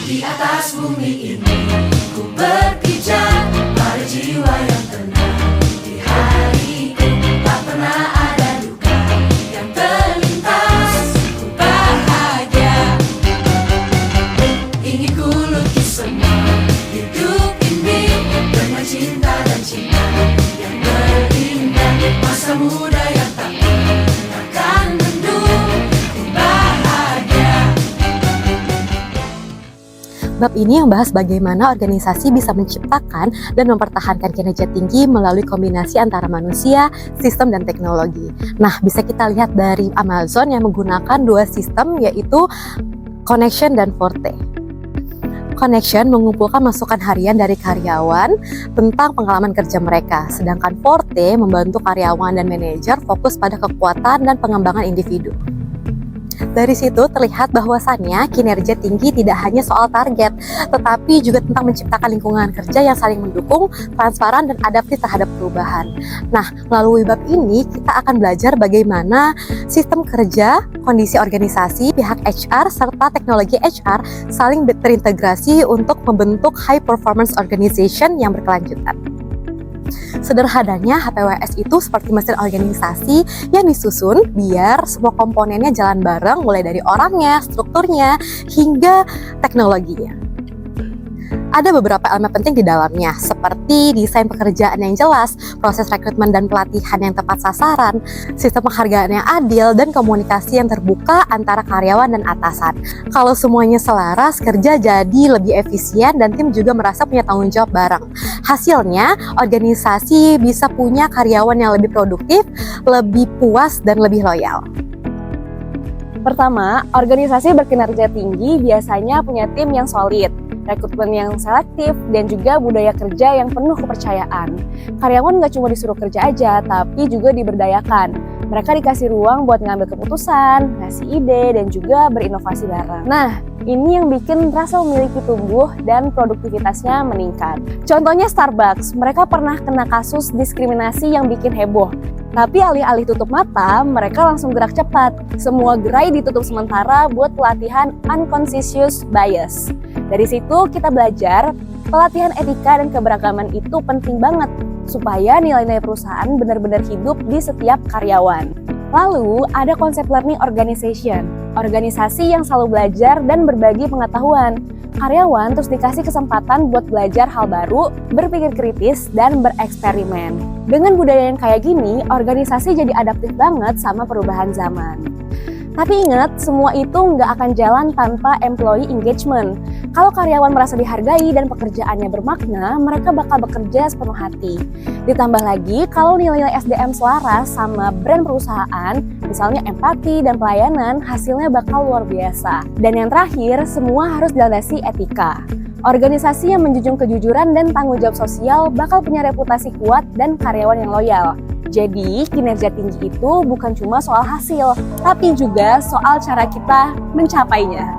Di atas bumi ini ku berpijak pada jiwa yang tenang. Di hariku tak pernah ada duka yang terlintas. Ku bahagia, ingin ku lukis semua hidup ini dengan cinta dan cinta yang berindah. Masa muda yang tak akan mendung. Ku bahagia. Bab ini membahas bagaimana organisasi bisa menciptakan dan mempertahankan kinerja tinggi melalui kombinasi antara manusia, sistem, dan teknologi. Nah, bisa kita lihat dari Amazon yang menggunakan dua sistem, yaitu Connection dan Forte. Connection mengumpulkan masukan harian dari karyawan tentang pengalaman kerja mereka, sedangkan Forte membantu karyawan dan manajer fokus pada kekuatan dan pengembangan individu. Dari situ terlihat bahwasannya kinerja tinggi tidak hanya soal target, tetapi juga tentang menciptakan lingkungan kerja yang saling mendukung, transparan, dan adaptif terhadap perubahan. Nah, melalui bab ini kita akan belajar bagaimana sistem kerja, kondisi organisasi, pihak HR, serta teknologi HR saling terintegrasi untuk membentuk high performance organization yang berkelanjutan. Sederhananya, HPWS itu seperti mesin organisasi yang disusun biar semua komponennya jalan bareng, mulai dari orangnya, strukturnya, hingga teknologinya. Ada beberapa elemen penting di dalamnya, seperti desain pekerjaan yang jelas, proses rekrutmen dan pelatihan yang tepat sasaran, sistem penghargaan yang adil, dan komunikasi yang terbuka antara karyawan dan atasan. Kalau semuanya selaras, kerja jadi lebih efisien dan tim juga merasa punya tanggung jawab bareng. Hasilnya, organisasi bisa punya karyawan yang lebih produktif, lebih puas, dan lebih loyal. Pertama, organisasi berkinerja tinggi biasanya punya tim yang solid, rekrutmen yang selektif, dan juga budaya kerja yang penuh kepercayaan. Karyawan nggak cuma disuruh kerja aja, tapi juga diberdayakan. Mereka dikasih ruang buat ngambil keputusan, ngasih ide, dan juga berinovasi bareng. Nah, ini yang bikin rasa memiliki tumbuh dan produktivitasnya meningkat. Contohnya Starbucks, mereka pernah kena kasus diskriminasi yang bikin heboh. Tapi alih-alih tutup mata, mereka langsung gerak cepat. Semua gerai ditutup sementara buat pelatihan unconscious bias. Dari situ kita belajar, pelatihan etika dan keberagaman itu penting banget supaya nilai-nilai perusahaan benar-benar hidup di setiap karyawan. Lalu ada konsep learning organization, organisasi yang selalu belajar dan berbagi pengetahuan. Karyawan terus dikasih kesempatan buat belajar hal baru, berpikir kritis, dan bereksperimen. Dengan budaya yang kayak gini, organisasi jadi adaptif banget sama perubahan zaman. Tapi ingat, semua itu nggak akan jalan tanpa employee engagement. Kalau karyawan merasa dihargai dan pekerjaannya bermakna, mereka bakal bekerja sepenuh hati. Ditambah lagi, kalau nilai-nilai SDM selaras sama brand perusahaan, misalnya empati dan pelayanan, hasilnya bakal luar biasa. Dan yang terakhir, semua harus dilandasi etika. Organisasi yang menjunjung kejujuran dan tanggung jawab sosial bakal punya reputasi kuat dan karyawan yang loyal. Jadi, kinerja tinggi itu bukan cuma soal hasil, tapi juga soal cara kita mencapainya.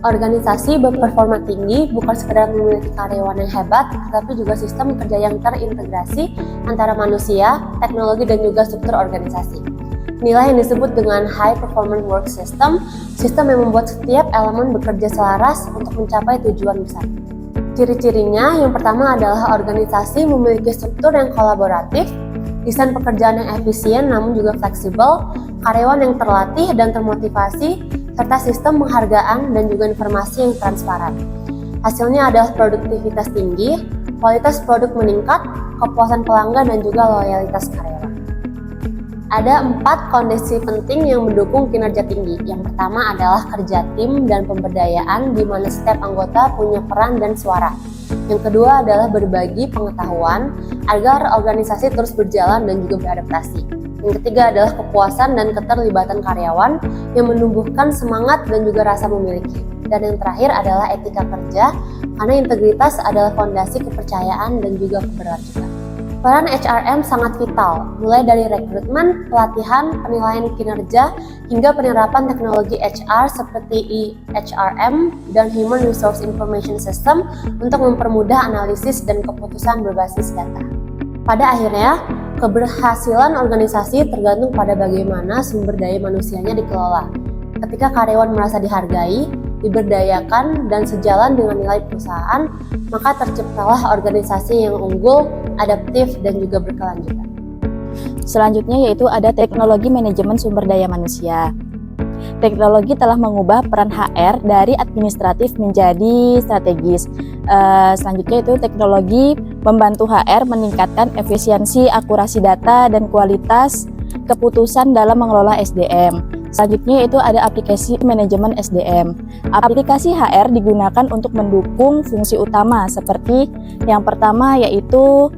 Organisasi berperforma tinggi bukan sekedar memiliki karyawan yang hebat, tetapi juga sistem kerja yang terintegrasi antara manusia, teknologi, dan juga struktur organisasi. Inilah yang disebut dengan High Performance Work System, sistem yang membuat setiap elemen bekerja selaras untuk mencapai tujuan besar. Ciri-cirinya, yang pertama adalah organisasi memiliki struktur yang kolaboratif, desain pekerjaan yang efisien namun juga fleksibel, karyawan yang terlatih dan termotivasi, serta sistem penghargaan dan juga informasi yang transparan. Hasilnya adalah produktivitas tinggi, kualitas produk meningkat, kepuasan pelanggan, dan juga loyalitas karyawan. Ada 4 kondisi penting yang mendukung kinerja tinggi. Yang pertama adalah kerja tim dan pemberdayaan, di mana setiap anggota punya peran dan suara. Yang kedua adalah berbagi pengetahuan agar organisasi terus berjalan dan juga beradaptasi. Yang ketiga adalah kepuasan dan keterlibatan karyawan yang menumbuhkan semangat dan juga rasa memiliki. Dan yang terakhir adalah etika kerja, karena integritas adalah fondasi kepercayaan dan juga keberlanjutan. Peran HRM sangat vital, mulai dari rekrutmen, pelatihan, penilaian kinerja, hingga penerapan teknologi HR seperti HRM dan Human Resource Information System untuk mempermudah analisis dan keputusan berbasis data. Pada akhirnya, keberhasilan organisasi tergantung pada bagaimana sumber daya manusianya dikelola. Ketika karyawan merasa dihargai, diberdayakan, dan sejalan dengan nilai perusahaan, maka terciptalah organisasi yang unggul, adaptif, dan juga berkelanjutan. Selanjutnya yaitu ada teknologi manajemen sumber daya manusia. Teknologi telah mengubah peran HR dari administratif menjadi strategis. Selanjutnya itu teknologi membantu HR meningkatkan efisiensi, akurasi data, dan kualitas keputusan dalam mengelola SDM. Selanjutnya itu ada aplikasi manajemen SDM. Aplikasi HR digunakan untuk mendukung fungsi utama seperti yang pertama yaitu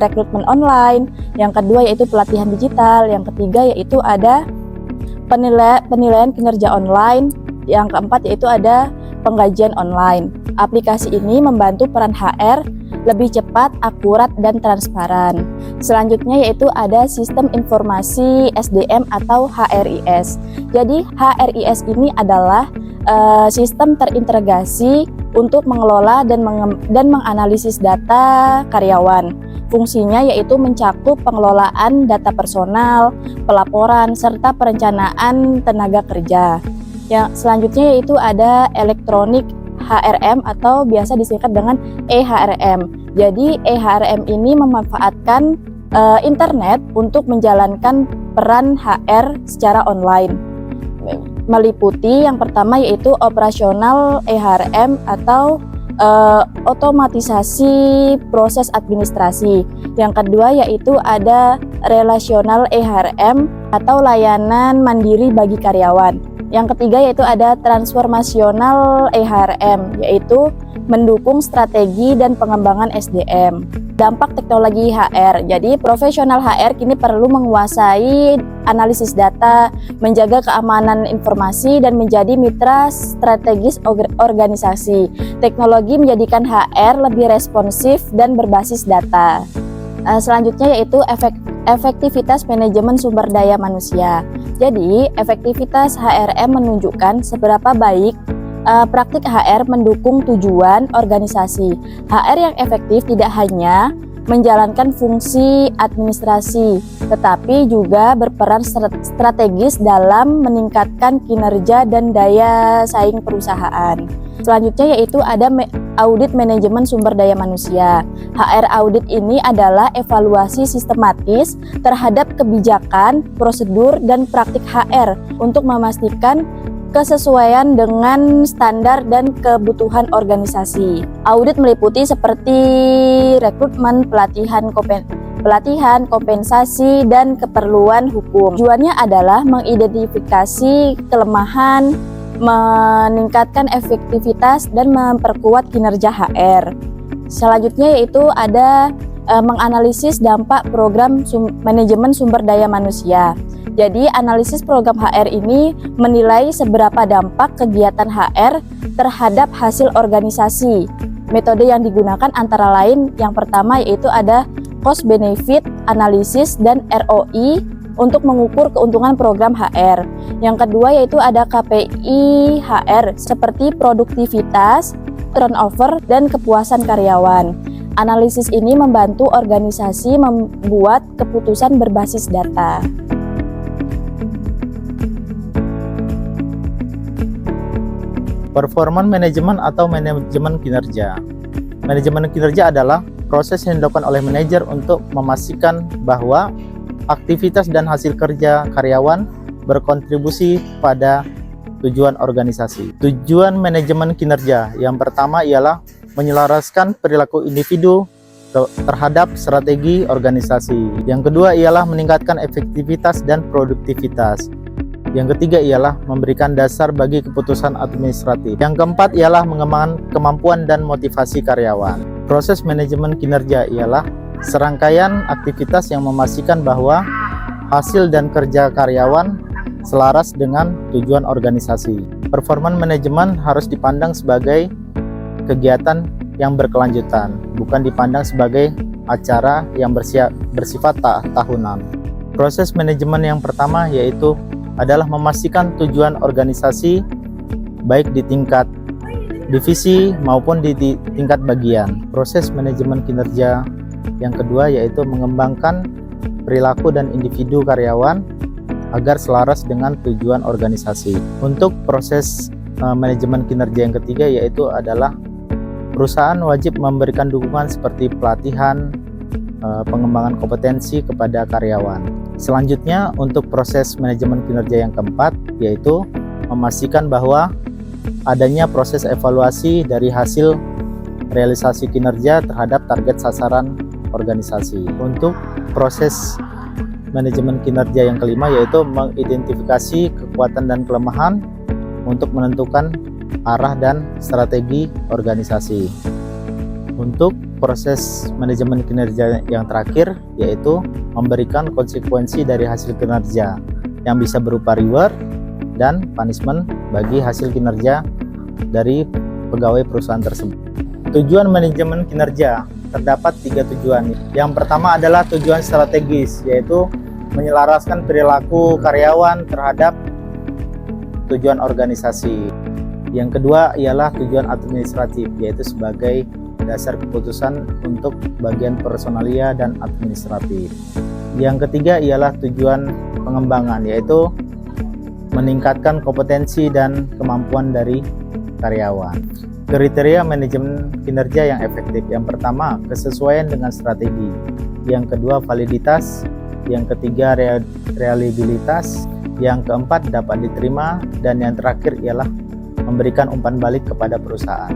rekrutmen online, yang kedua yaitu pelatihan digital, yang ketiga yaitu ada penilaian kinerja online, yang keempat yaitu ada penggajian online. Aplikasi ini membantu peran HR lebih cepat, akurat, dan transparan. Selanjutnya yaitu ada sistem informasi SDM atau HRIS. Jadi HRIS ini adalah sistem terintegrasi untuk mengelola dan menganalisis data karyawan. Fungsinya yaitu mencakup pengelolaan data personal, pelaporan, serta perencanaan tenaga kerja. Yang selanjutnya yaitu ada elektronik HRM atau biasa disingkat dengan EHRM. Jadi EHRM ini memanfaatkan internet untuk menjalankan peran HR secara online. Meliputi yang pertama yaitu operasional EHRM atau otomatisasi proses administrasi. Yang kedua yaitu ada relasional EHRM atau layanan mandiri bagi karyawan. Yang ketiga yaitu ada transformasional EHRM, yaitu mendukung strategi dan pengembangan SDM. Dampak teknologi HR. Jadi profesional HR kini perlu menguasai analisis data, menjaga keamanan informasi, dan menjadi mitra strategis organisasi. Teknologi menjadikan HR lebih responsif dan berbasis data. Selanjutnya yaitu efektivitas manajemen sumber daya manusia. Jadi efektivitas HRM menunjukkan seberapa baik praktik HR mendukung tujuan organisasi. HR yang efektif tidak hanya menjalankan fungsi administrasi, tetapi juga berperan strategis dalam meningkatkan kinerja dan daya saing perusahaan. Selanjutnya yaitu ada audit manajemen sumber daya manusia. HR audit ini adalah evaluasi sistematis terhadap kebijakan, prosedur, dan praktik HR untuk memastikan kesesuaian dengan standar dan kebutuhan organisasi. Audit meliputi seperti rekrutmen, pelatihan, kompensasi, dan keperluan hukum. Tujuannya adalah mengidentifikasi kelemahan, meningkatkan efektivitas, dan memperkuat kinerja HR. Selanjutnya yaitu ada menganalisis dampak program manajemen sumber daya manusia. Jadi analisis program HR ini menilai seberapa dampak kegiatan HR terhadap hasil organisasi. Metode yang digunakan antara lain yang pertama yaitu ada cost benefit analysis dan ROI untuk mengukur keuntungan program HR. Yang kedua yaitu ada KPI HR seperti produktivitas, turnover, dan kepuasan karyawan. Analisis ini membantu organisasi membuat keputusan berbasis data. Performance management atau manajemen kinerja. Manajemen kinerja adalah proses yang dilakukan oleh manajer untuk memastikan bahwa aktivitas dan hasil kerja karyawan berkontribusi pada tujuan organisasi. Tujuan manajemen kinerja yang pertama ialah menyelaraskan perilaku individu terhadap strategi organisasi. Yang kedua ialah meningkatkan efektivitas dan produktivitas. Yang ketiga ialah memberikan dasar bagi keputusan administratif. Yang keempat ialah mengembangkan kemampuan dan motivasi karyawan. Proses manajemen kinerja ialah serangkaian aktivitas yang memastikan bahwa hasil dan kerja karyawan selaras dengan tujuan organisasi. Performance management harus dipandang sebagai kegiatan yang berkelanjutan, bukan dipandang sebagai acara yang bersifat tahunan. Proses manajemen yang pertama yaitu adalah memastikan tujuan organisasi baik di tingkat divisi maupun di tingkat bagian. Proses manajemen kinerja yang kedua yaitu mengembangkan perilaku dan individu karyawan agar selaras dengan tujuan organisasi. Untuk proses manajemen kinerja yang ketiga yaitu adalah perusahaan wajib memberikan dukungan seperti pelatihan, pengembangan kompetensi kepada karyawan. Selanjutnya untuk proses manajemen kinerja yang keempat yaitu memastikan bahwa adanya proses evaluasi dari hasil realisasi kinerja terhadap target sasaran organisasi. Untuk proses manajemen kinerja yang kelima yaitu mengidentifikasi kekuatan dan kelemahan untuk menentukan arah dan strategi organisasi. Untuk proses manajemen kinerja yang terakhir yaitu memberikan konsekuensi dari hasil kinerja yang bisa berupa reward dan punishment bagi hasil kinerja dari pegawai perusahaan tersebut. Tujuan manajemen kinerja terdapat 3 tujuan. Yang pertama adalah tujuan strategis, yaitu menyelaraskan perilaku karyawan terhadap tujuan organisasi. Yang kedua ialah tujuan administratif, yaitu sebagai dasar keputusan untuk bagian personalia dan administratif. Yang ketiga ialah tujuan pengembangan, yaitu meningkatkan kompetensi dan kemampuan dari karyawan. Kriteria manajemen kinerja yang efektif. Yang pertama, kesesuaian dengan strategi. Yang kedua, validitas. Yang ketiga, reliabilitas. Yang keempat, dapat diterima. Dan yang terakhir ialah memberikan umpan balik kepada perusahaan.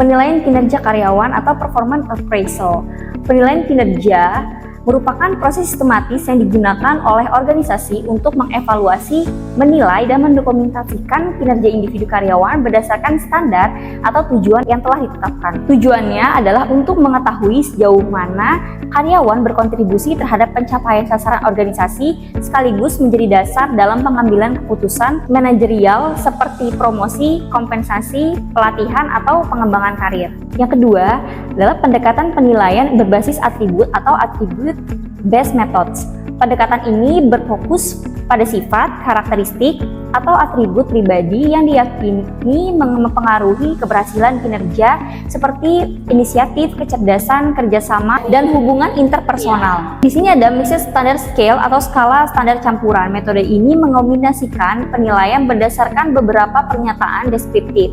Penilaian kinerja karyawan atau performance appraisal. Penilaian kinerja merupakan proses sistematis yang digunakan oleh organisasi untuk mengevaluasi, menilai, dan mendokumentasikan kinerja individu karyawan berdasarkan standar atau tujuan yang telah ditetapkan. Tujuannya adalah untuk mengetahui sejauh mana karyawan berkontribusi terhadap pencapaian sasaran organisasi sekaligus menjadi dasar dalam pengambilan keputusan manajerial seperti promosi, kompensasi, pelatihan, atau pengembangan karir. Yang kedua adalah pendekatan penilaian berbasis atribut atau attribute-based methods. Pendekatan ini berfokus pada sifat, karakteristik, atau atribut pribadi yang diyakini mempengaruhi keberhasilan kinerja seperti inisiatif, kecerdasan, kerjasama, dan hubungan interpersonal. Di sini ada Mixed Standard Scale atau skala standar campuran. Metode ini mengombinasikan penilaian berdasarkan beberapa pernyataan deskriptif,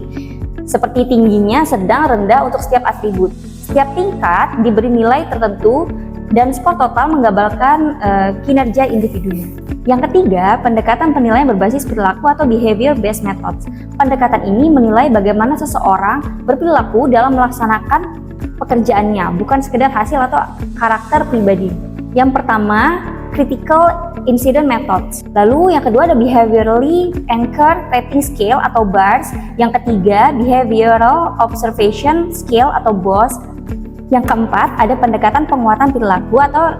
seperti tingginya, sedang, rendah untuk setiap atribut. Setiap tingkat diberi nilai tertentu dan skor total menggambarkan kinerja individunya. Yang ketiga, pendekatan penilaian berbasis perilaku atau behavior-based methods. Pendekatan ini menilai bagaimana seseorang berperilaku dalam melaksanakan pekerjaannya, bukan sekedar hasil atau karakter pribadi. Yang pertama, critical incident methods. Lalu yang kedua ada behaviorally anchored rating scale atau BARS. Yang ketiga, behavioral observation scale atau BOS. Yang keempat, ada pendekatan penguatan perilaku atau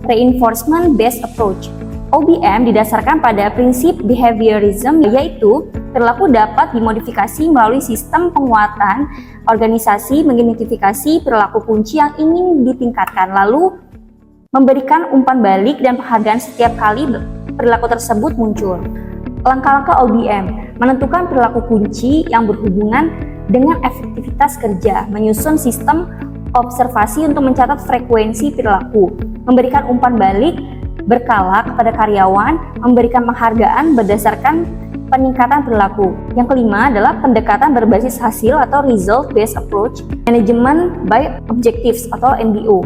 reinforcement based approach. OBM didasarkan pada prinsip behaviorism, yaitu perilaku dapat dimodifikasi melalui sistem penguatan organisasi mengidentifikasi perilaku kunci yang ingin ditingkatkan, lalu memberikan umpan balik dan penghargaan setiap kali perilaku tersebut muncul. Langkah-langkah OBM menentukan perilaku kunci yang berhubungan dengan efektivitas kerja, menyusun sistem observasi untuk mencatat frekuensi perilaku, memberikan umpan balik berkala kepada karyawan, memberikan penghargaan berdasarkan peningkatan perilaku. Yang kelima adalah pendekatan berbasis hasil atau result based approach, management by objectives atau MBO.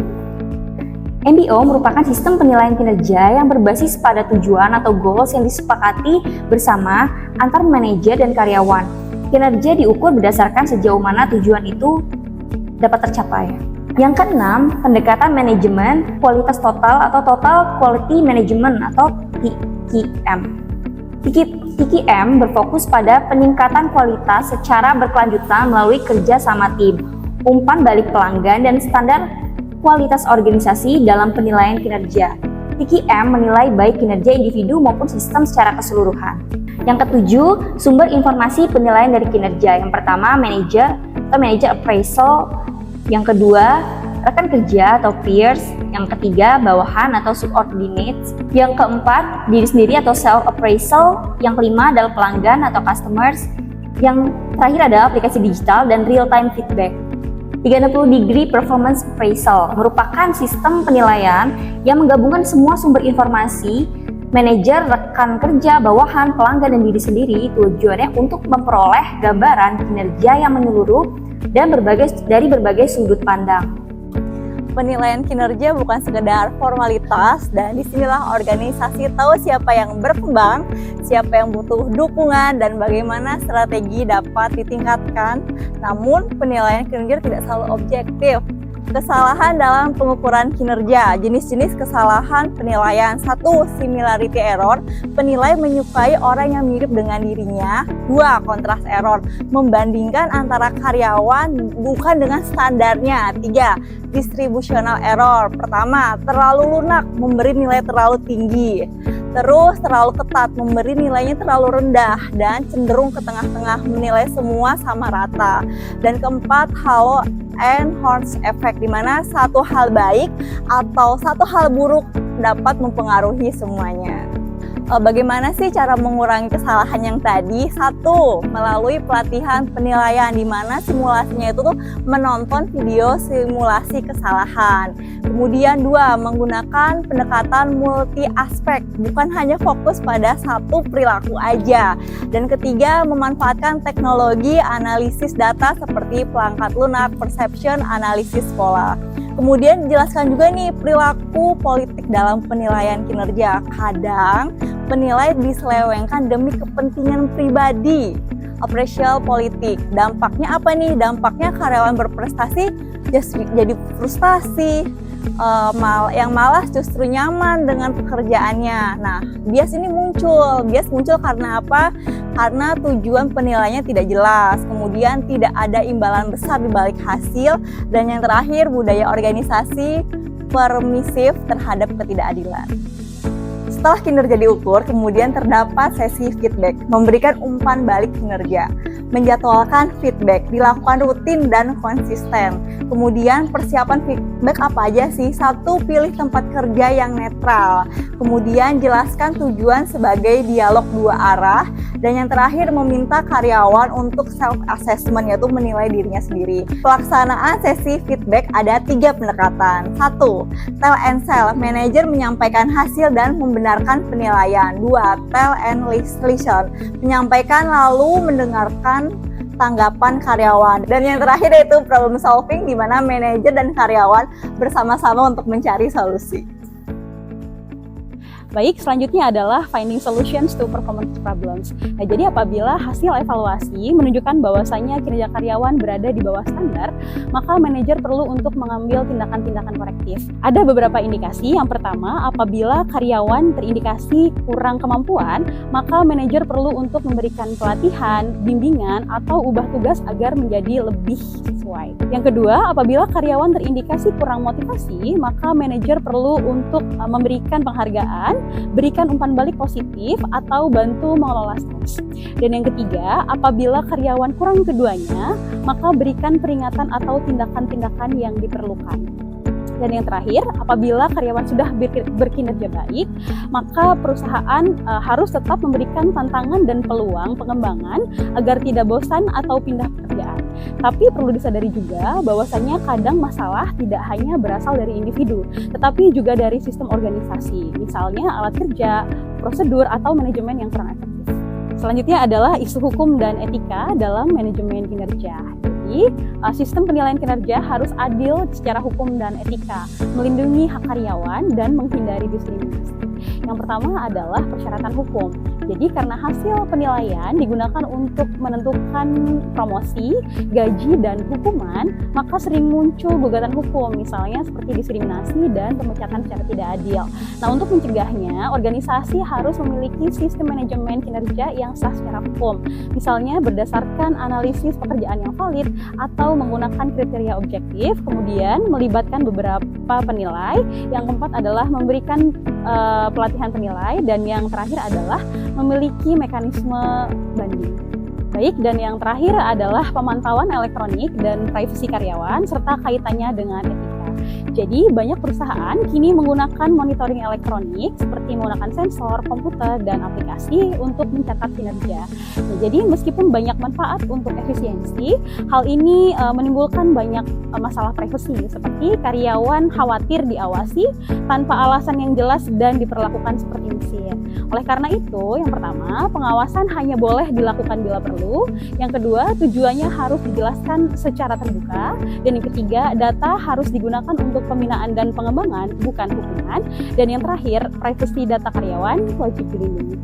MBO merupakan sistem penilaian kinerja yang berbasis pada tujuan atau goals yang disepakati bersama antar manajer dan karyawan. Kinerja diukur berdasarkan sejauh mana tujuan itu dapat tercapai. Yang keenam, pendekatan manajemen kualitas total atau total quality management atau TQM. TQM berfokus pada peningkatan kualitas secara berkelanjutan melalui kerja sama tim, umpan balik pelanggan, dan standar kualitas organisasi dalam penilaian kinerja. TQM menilai baik kinerja individu maupun sistem secara keseluruhan. Yang ketujuh, sumber informasi penilaian dari kinerja. Yang pertama, manager atau manager appraisal. Yang kedua, rekan kerja atau peers. Yang ketiga, bawahan atau subordinates. Yang keempat, diri sendiri atau self appraisal. Yang kelima adalah pelanggan atau customers. Yang terakhir adalah aplikasi digital dan real time feedback. 360 degree performance appraisal merupakan sistem penilaian yang menggabungkan semua sumber informasi Manajer, rekan kerja, bawahan, pelanggan, dan diri sendiri tujuannya untuk memperoleh gambaran kinerja yang menyeluruh dan dari berbagai sudut pandang. Penilaian kinerja bukan sekedar formalitas, dan disinilah organisasi tahu siapa yang berkembang, siapa yang butuh dukungan, dan bagaimana strategi dapat ditingkatkan. Namun, penilaian kinerja tidak selalu objektif. Kesalahan dalam pengukuran kinerja. Jenis-jenis kesalahan penilaian. 1. Similarity error. Penilai menyukai orang yang mirip dengan dirinya. 2. Contrast error. Membandingkan antara karyawan bukan dengan standarnya. 3. Distributional error. Pertama, terlalu lunak, memberi nilai terlalu tinggi. Terus terlalu ketat, memberi nilainya terlalu rendah, dan cenderung ke tengah-tengah, menilai semua sama rata. Dan keempat, halo and horns effect, di mana satu hal baik atau satu hal buruk dapat mempengaruhi semuanya. Bagaimana sih cara mengurangi kesalahan yang tadi? 1. Melalui pelatihan penilaian, di mana simulasinya itu tuh menonton video simulasi kesalahan. Kemudian 2. Menggunakan pendekatan multi aspek, bukan hanya fokus pada satu perilaku aja. Dan ketiga, memanfaatkan teknologi analisis data seperti perangkat lunak, perception, analisis pola. Kemudian dijelaskan juga nih perilaku politik dalam penilaian kinerja. Kadang penilai diselewengkan demi kepentingan pribadi. Operational politik. Dampaknya apa nih? Dampaknya karyawan berprestasi jadi frustasi. Yang malas justru nyaman dengan pekerjaannya. Nah, bias ini muncul. Bias muncul karena apa? Karena tujuan penilaiannya tidak jelas, kemudian tidak ada imbalan besar di balik hasil, dan yang terakhir budaya organisasi permisif terhadap ketidakadilan. Setelah kinerja diukur, kemudian terdapat sesi feedback, memberikan umpan balik kinerja, menjadwalkan feedback, dilakukan rutin dan konsisten. Kemudian persiapan feedback apa aja sih? 1. Pilih tempat kerja yang netral. Kemudian jelaskan tujuan sebagai dialog dua arah. Dan yang terakhir, meminta karyawan untuk self-assessment, yaitu menilai dirinya sendiri. Pelaksanaan sesi feedback ada 3 pendekatan. 1. Tell and sell. Manajer menyampaikan hasil dan membenarkan penilaian. 2. Tell and listen. Menyampaikan lalu mendengarkan tanggapan karyawan. Dan yang terakhir yaitu problem solving, di mana manajer dan karyawan bersama-sama untuk mencari solusi. Baik, selanjutnya adalah finding solutions to performance problems. Nah, jadi apabila hasil evaluasi menunjukkan bahwasannya kinerja karyawan berada di bawah standar, maka manajer perlu untuk mengambil tindakan-tindakan korektif. Ada beberapa indikasi. Yang pertama, apabila karyawan terindikasi kurang kemampuan, maka manajer perlu untuk memberikan pelatihan, bimbingan, atau ubah tugas agar menjadi lebih sesuai. Yang kedua, apabila karyawan terindikasi kurang motivasi, maka manajer perlu untuk memberikan penghargaan, berikan umpan balik positif, atau bantu mengelola stres. Dan yang ketiga, apabila karyawan kurang keduanya, maka berikan peringatan atau tindakan-tindakan yang diperlukan. Dan yang terakhir, apabila karyawan sudah berkinerja baik, maka perusahaan harus tetap memberikan tantangan dan peluang pengembangan agar tidak bosan atau pindah pekerjaan. Tapi perlu disadari juga bahwasannya kadang masalah tidak hanya berasal dari individu, tetapi juga dari sistem organisasi, misalnya alat kerja, prosedur, atau manajemen yang kurang efektif. Selanjutnya adalah isu hukum dan etika dalam manajemen kinerja. Jadi, sistem penilaian kinerja harus adil secara hukum dan etika, melindungi hak karyawan, dan menghindari diskriminasi. Yang pertama adalah persyaratan hukum. Jadi karena hasil penilaian digunakan untuk menentukan promosi, gaji, dan hukuman, maka sering muncul gugatan hukum, misalnya seperti diskriminasi dan pemecatan secara tidak adil. Nah, untuk mencegahnya, organisasi harus memiliki sistem manajemen kinerja yang sah secara hukum, misalnya berdasarkan analisis pekerjaan yang valid atau menggunakan kriteria objektif, kemudian melibatkan beberapa penilai. Yang keempat adalah memberikan pelatihan penilai, dan yang terakhir adalah memiliki mekanisme banding. Baik, dan yang terakhir adalah pemantauan elektronik dan privasi karyawan serta kaitannya dengan etika. Jadi banyak perusahaan kini menggunakan monitoring elektronik seperti menggunakan sensor, komputer, dan aplikasi untuk mencatat kinerja. Nah, jadi meskipun banyak manfaat untuk efisiensi, hal ini menimbulkan banyak masalah privasi seperti karyawan khawatir diawasi tanpa alasan yang jelas dan diperlakukan seperti mesin. Oleh karena itu, yang pertama, pengawasan hanya boleh dilakukan bila perlu. Yang kedua, tujuannya harus dijelaskan secara terbuka. Dan yang ketiga, data harus digunakan untuk pembinaan dan pengembangan, bukan hukuman. Dan yang terakhir, privasi data karyawan wajib dilindungi.